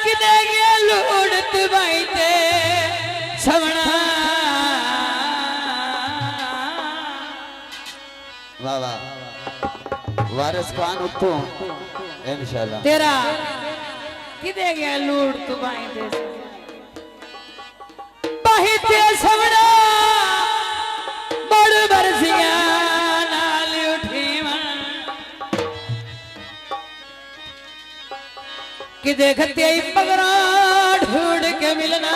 किदे गया लूड़त बाईते छवना वाह वाह वारिस खान उत्तो इंशाल्लाह तेरा किदे गया लूड़त बाईते बाईते छवना बड़ बरसिया नाल उठीवा किदे खत्ते पगरा ढूंढ के मिलना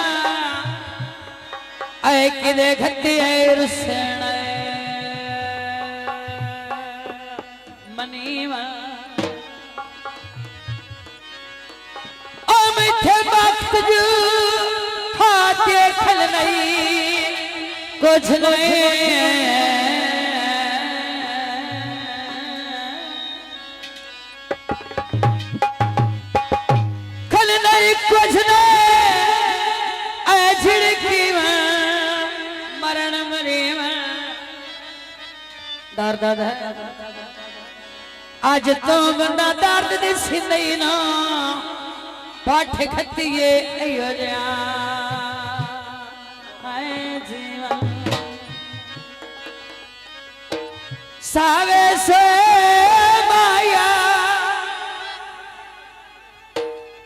आए किदे खत्ते रुसण मनीवा ओ मिठे वक्त जो हाथ खल नहीं कुछ नहीं कुछ नहीं झिड़की मरण मरे दर्द आज तो बंदा दर्द दिसी नहीं ना पाठ खतिए जीवन सावे से माया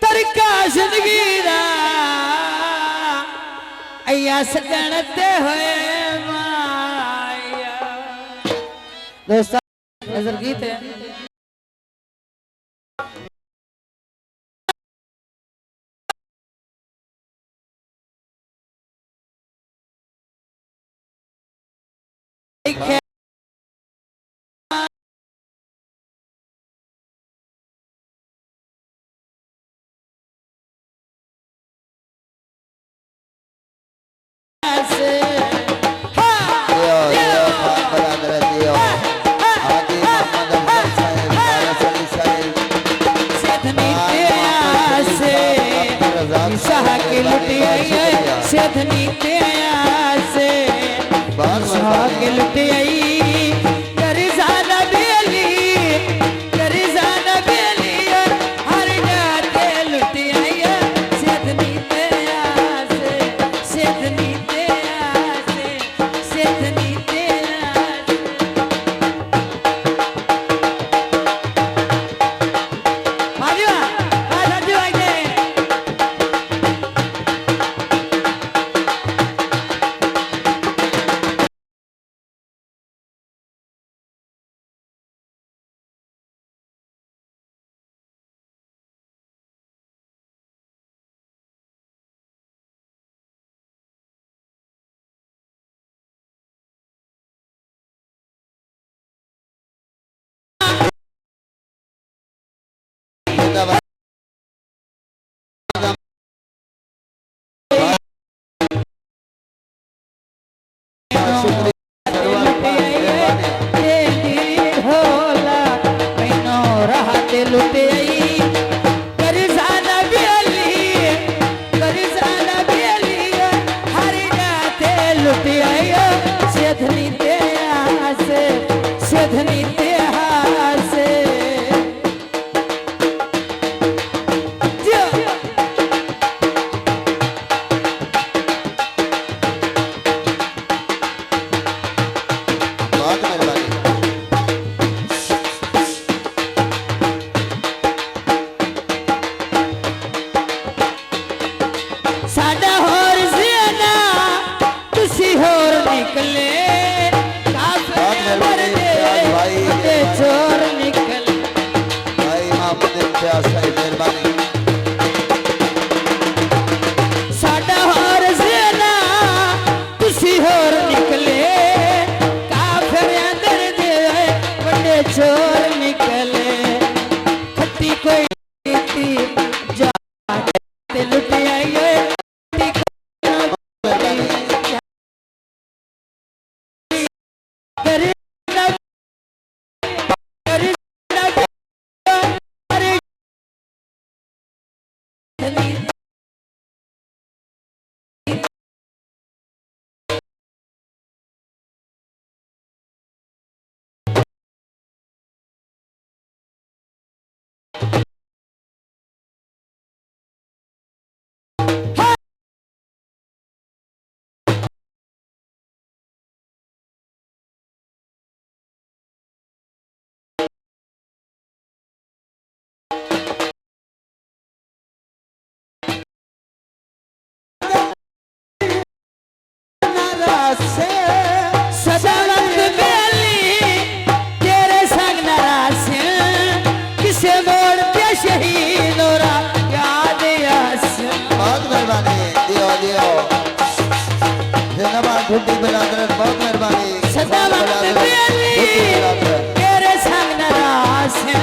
तरका जिंदगी दा अया सजणते हुए माया दोस्तों नजर गीत है सेधनी ते से बादशाह के लुटे आई करजाना बेली हर जाते लुटे आई सेधनी ते से सेधनी ते से सेधनी ते लुटे आई करजाना बेली हर जाते लुटे आई सेधनी ते से सेधनी ते से साडा होर ज़ियाना तुसी होर निकले काफिर दे चोर निकले भाई मोहम्मद इम्तियाज साहब मेहरबानी साडा होर ज़ियाना तुसी होर निकले काफिर दे बड़े चोर निकले खट्टी कोई जा लुटे आई से सदानंद बेली तेरे संग नारासे किसे मोड़ पे शहीद और याद आस। बहुत मेहरबानी दियो दियो जिंदाबाद ढूंढी बिरादर बहुत मेहरबानी सदानंद बेली तेरे संग नारासे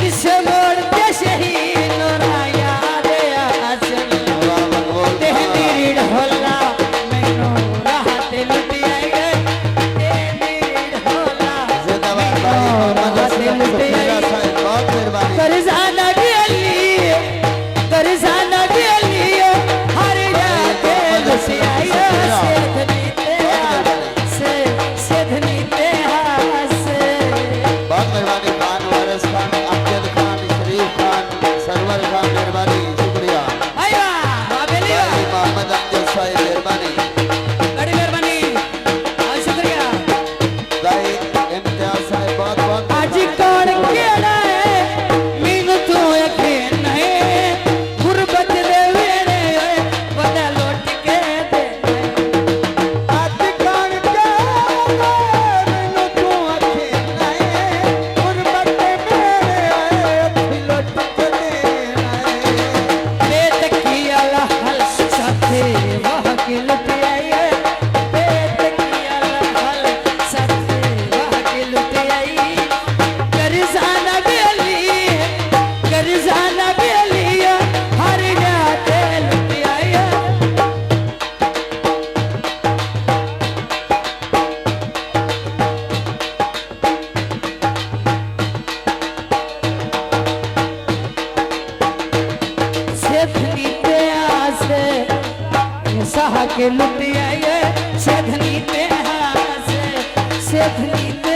किसे मोड़ पे शहीद और याद आस। तेरी रीढ़ होला मैनू राहत लुटी आई गए तेरी रीढ़ होला जिंदाबाद भाई मोहम्मद असलम सुखीरा साहब बहुत मेहरबानी करजाना गेली हर जाते बसियाई सेधनी ते हासे। बहुत मेहरबानी खान वारिस खान अमजद खान शरीफ खान सरवर खान मेहरबानी शुक्रिया आया बाबेली भाई मोहम्मद अमजद साहब मेहरबानी बड़ी मेहरबानी और शुक्रिया। भाई इम्तियाज साहब बहुत बहुत आज कौन केड़ा है मीनू तू यकीन नहीं गुरबत दे वेड़े वदा लौट के दे आज कौन के मैनू तू अखे नहीं गुरबत मेरे अथी लुट के दे बेतकिया हल साथे वह के लुटियाई बेतकिया हल साथे वह के लुटियाई करजाना बेली हर जाते लुटियाई। सेधनी ते आसे सहा के लुटियाई सेधनी ते आसे सेधनी ते